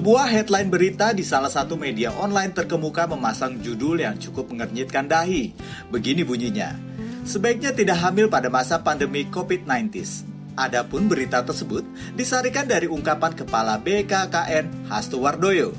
Sebuah headline berita di salah satu media online terkemuka memasang judul yang cukup mengernyitkan dahi. Begini bunyinya, sebaiknya tidak hamil pada masa pandemi COVID-19. Adapun berita tersebut disarikan dari ungkapan Kepala BKKN Hasto Wardoyo.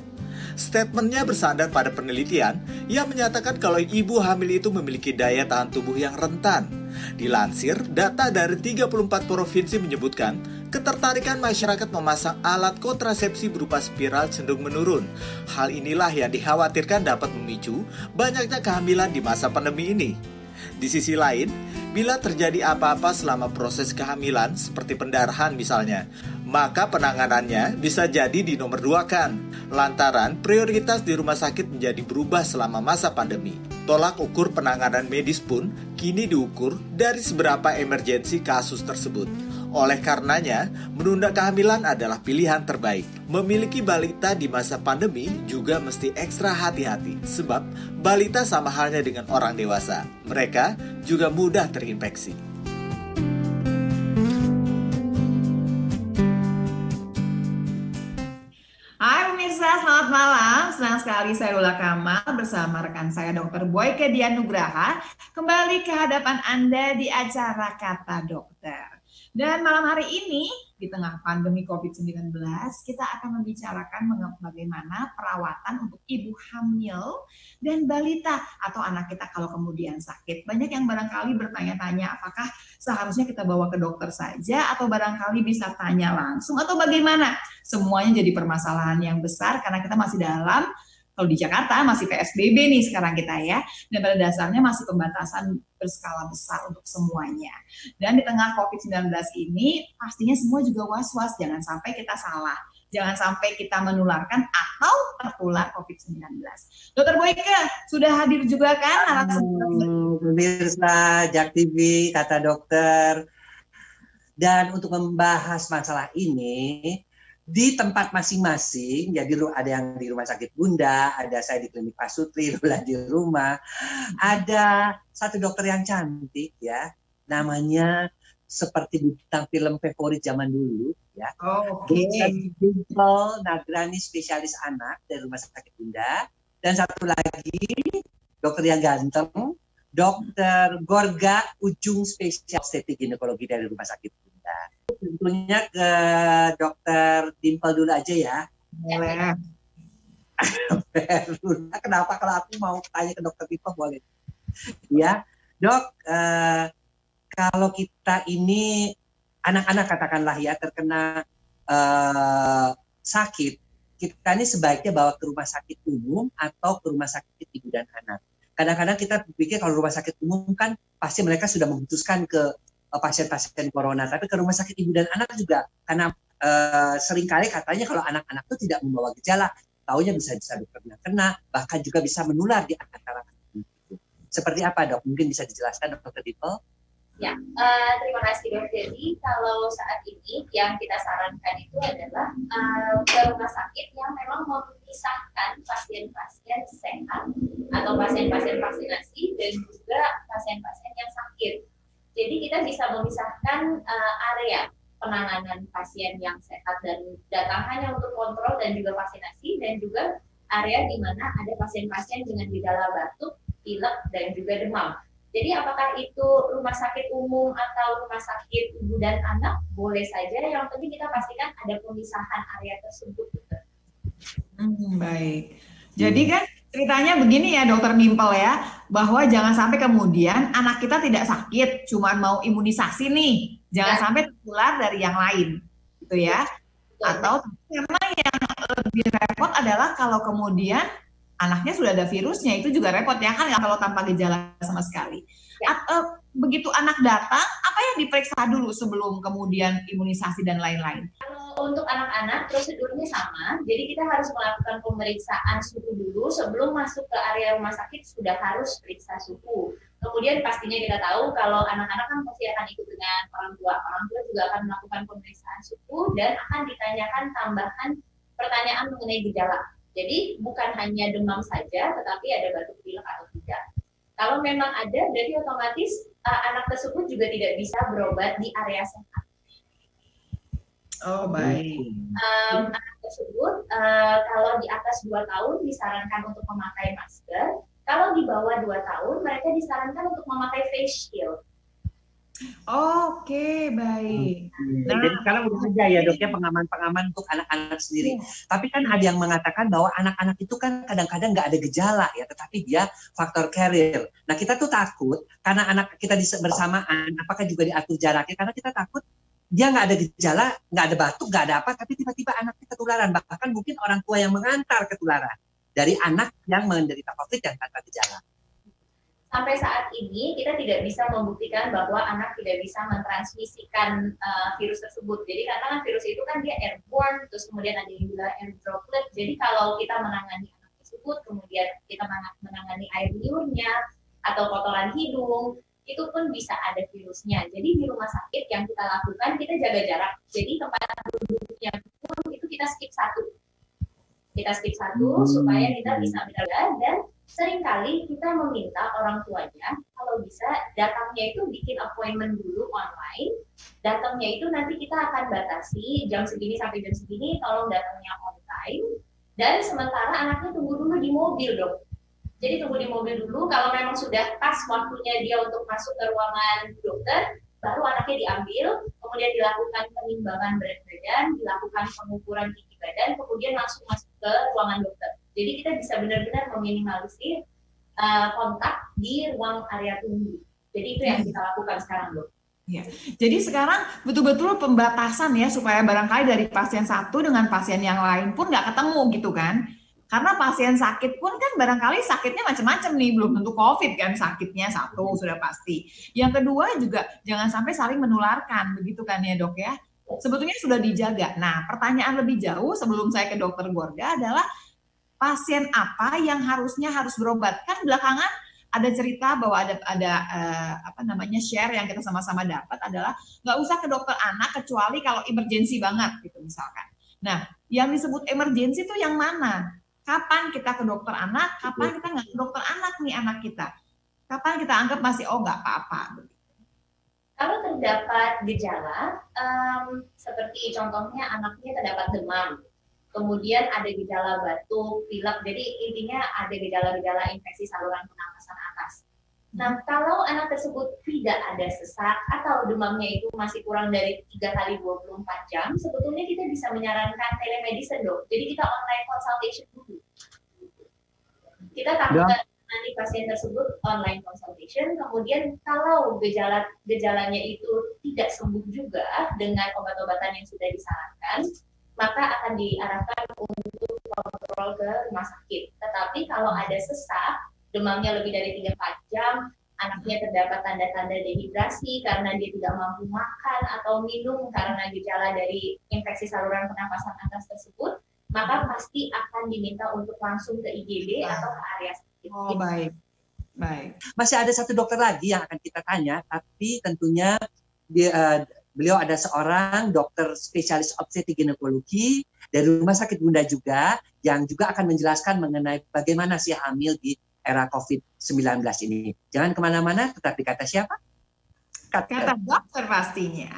Statementnya bersandar pada penelitian yang menyatakan kalau ibu hamil itu memiliki daya tahan tubuh yang rentan. Dilansir, data dari 34 provinsi menyebutkan ketertarikan masyarakat memasang alat kontrasepsi berupa spiral cenderung menurun. Hal inilah yang dikhawatirkan dapat memicu banyaknya kehamilan di masa pandemi ini. Di sisi lain, bila terjadi apa-apa selama proses kehamilan seperti pendarahan misalnya, maka penanganannya bisa jadi dinomorduakan. Lantaran prioritas di rumah sakit menjadi berubah selama masa pandemi. Tolak ukur penanganan medis pun kini diukur dari seberapa emergensi kasus tersebut. Oleh karenanya, menunda kehamilan adalah pilihan terbaik. Memiliki balita di masa pandemi juga mesti ekstra hati-hati, sebab balita sama halnya dengan orang dewasa. Mereka juga mudah terinfeksi. Hai pemirsa, selamat malam. Senang sekali saya Ula Kamal bersama rekan saya Dr. Boyke Dianugraha kembali ke hadapan Anda di acara Kata Dokter. Dan malam hari ini, di tengah pandemi COVID-19, kita akan membicarakan bagaimana perawatan untuk ibu hamil dan balita atau anak kita kalau kemudian sakit. Banyak yang barangkali bertanya-tanya apakah seharusnya kita bawa ke dokter saja atau barangkali bisa tanya langsung atau bagaimana. Semuanya jadi permasalahan yang besar karena kita masih dalam, kalau di Jakarta masih PSBB nih sekarang kita ya, dan pada dasarnya masih pembatasan berskala besar untuk semuanya. Dan di tengah COVID-19 ini pastinya semua juga was-was, jangan sampai kita salah, jangan sampai kita menularkan atau tertular COVID-19. Dokter Boyke sudah hadir juga kan? Pemirsa Jak TV, Kata Dokter. Dan untuk membahas masalah ini, di tempat masing-masing, jadi ada yang di Rumah Sakit Bunda, ada saya di Klinik Pak Sutri, Lula di rumah, ada satu dokter yang cantik ya, namanya seperti bintang film favorit zaman dulu ya, Dimple Nagrani, spesialis anak dari Rumah Sakit Bunda, dan satu lagi dokter yang ganteng, Dokter Gorga Ujung, spesialis estetik ginekologi dari Rumah Sakit Bunda. Tentunya ke Dokter Dimple dulu aja ya. Boleh. Kenapa kalau aku mau tanya ke Dokter Dimple boleh? Ya, Dok, kalau kita ini anak-anak katakanlah ya terkena sakit, kita ini sebaiknya bawa ke rumah sakit umum atau ke rumah sakit ibu dan anak. Kadang-kadang kita pikir kalau rumah sakit umum kan pasti mereka sudah memutuskan ke pasien-pasien corona, tapi ke rumah sakit ibu dan anak juga karena seringkali katanya kalau anak-anak itu tidak membawa gejala, taunya bisa dokter kena, bahkan juga bisa menular di antara itu. Seperti apa dok? Mungkin bisa dijelaskan Dokter Dimple? Ya, terima kasih dok. Jadi kalau saat ini yang kita sarankan itu adalah ke rumah sakit yang memang memisahkan pasien-pasien sehat atau pasien-pasien vaksinasi dan juga pasien-pasien yang sakit. Jadi kita bisa memisahkan area penanganan pasien yang sehat dan datang hanya untuk kontrol dan juga vaksinasi, dan juga area di mana ada pasien-pasien dengan gejala batuk, pilek, dan juga demam. Jadi apakah itu rumah sakit umum atau rumah sakit ibu dan anak, boleh saja, yang penting kita pastikan ada pemisahan area tersebut. Baik. Jadi kan ceritanya begini ya Dokter Dimple ya, bahwa jangan sampai kemudian anak kita tidak sakit, cuma mau imunisasi nih, jangan sampai tertular dari yang lain, gitu ya. Atau memang yang lebih repot adalah kalau kemudian anaknya sudah ada virusnya, itu juga repot ya kan, kalau tanpa gejala sama sekali. Begitu anak datang, apa yang diperiksa dulu sebelum kemudian imunisasi dan lain-lain? Untuk anak-anak prosedurnya sama, jadi kita harus melakukan pemeriksaan suhu dulu sebelum masuk ke area rumah sakit, sudah harus periksa suhu. Kemudian pastinya kita tahu kalau anak-anak kan pasti akan ikut dengan orang tua juga akan melakukan pemeriksaan suhu dan akan ditanyakan tambahan pertanyaan mengenai gejala. Jadi bukan hanya demam saja, tetapi ada batuk pilek atau tidak. Kalau memang ada, berarti otomatis anak tersebut juga tidak bisa berobat di area sehat. Oh baik. Anak tersebut, kalau di atas 2 tahun disarankan untuk memakai masker, kalau di bawah 2 tahun mereka disarankan untuk memakai face shield. Oke, baik. Nah, jadi sekarang udah aja ya dok ya pengaman-pengaman untuk anak-anak sendiri. Tapi kan ada yang mengatakan bahwa anak-anak itu kan kadang-kadang nggak ada gejala ya, tetapi dia faktor carrier. Nah kita tuh takut karena anak kita bersamaan, apakah juga diatur jaraknya? Karena kita takut dia nggak ada gejala, nggak ada batuk, nggak ada apa, tapi tiba-tiba anaknya ketularan. Bahkan mungkin orang tua yang mengantar ketularan dari anak yang menderita COVID yang tanpa gejala. Sampai saat ini kita tidak bisa membuktikan bahwa anak tidak bisa mentransmisikan virus tersebut. Jadi karena virus itu kan dia airborne, terus kemudian ada yang bilang air droplet. Jadi kalau kita menangani anak tersebut, kemudian kita menangani air liurnya atau kotoran hidung, itu pun bisa ada virusnya. Jadi di rumah sakit yang kita lakukan, kita jaga jarak. Jadi tempat duduknya pun itu kita skip satu. Kita skip satu supaya kita bisa menjaga, dan seringkali kita meminta orang tuanya kalau bisa datangnya itu bikin appointment dulu online. Datangnya itu nanti kita akan batasi jam segini sampai jam segini, tolong datangnya on time. Dan sementara anaknya tunggu dulu di mobil dok. Jadi tunggu di mobil dulu, kalau memang sudah pas waktunya dia untuk masuk ke ruangan dokter, baru anaknya diambil, kemudian dilakukan penimbangan berat badan, dilakukan pengukuran tinggi badan, kemudian langsung masuk ke ruangan dokter. Jadi kita bisa benar-benar meminimalisir kontak di ruang area tunggu. Jadi itu yang kita lakukan sekarang, dok. Ya. Jadi sekarang betul-betul pembatasan ya, supaya barangkali dari pasien satu dengan pasien yang lain pun nggak ketemu gitu kan. Karena pasien sakit pun kan barangkali sakitnya macam-macam nih, belum tentu COVID kan sakitnya satu sudah pasti. Yang kedua juga jangan sampai saling menularkan, begitu kan ya dok ya. Sebetulnya sudah dijaga. Nah pertanyaan lebih jauh sebelum saya ke dokter Gorga adalah pasien apa yang harus berobat? Kan belakangan ada cerita bahwa ada share yang kita sama-sama dapat adalah nggak usah ke dokter anak kecuali kalau emergensi banget gitu misalkan. Nah yang disebut emergensi itu yang mana? Kapan kita ke dokter anak, kapan kita nggak ke dokter anak nih anak kita? Kapan kita anggap masih nggak apa-apa? Kalau terdapat gejala, seperti contohnya anaknya terdapat demam, kemudian ada gejala batuk, pilek, jadi intinya ada gejala-gejala infeksi saluran pernapasan atas. Nah, kalau anak tersebut tidak ada sesak atau demamnya itu masih kurang dari 3 kali 24 jam, sebetulnya kita bisa menyarankan telemedicine dok. Jadi kita online consultation dulu. Kita takutkan nanti pasien tersebut online consultation, kemudian kalau gejalanya itu tidak sembuh juga dengan obat-obatan yang sudah disarankan, maka akan diarahkan untuk kontrol ke rumah sakit. Tetapi kalau ada sesak, demamnya lebih dari 3-4 jam, anaknya terdapat tanda-tanda dehidrasi karena dia tidak mampu makan atau minum karena gejala dari infeksi saluran pernapasan atas tersebut, maka pasti akan diminta untuk langsung ke IGD atau ke area sakit. Oh baik. Masih ada satu dokter lagi yang akan kita tanya, tapi tentunya beliau ada seorang dokter spesialis obstetrik ginekologi dari Rumah Sakit Bunda juga, yang juga akan menjelaskan mengenai bagaimana sih hamil di era COVID-19 ini. Jangan kemana-mana, tetapi kata siapa? Kata dokter pastinya.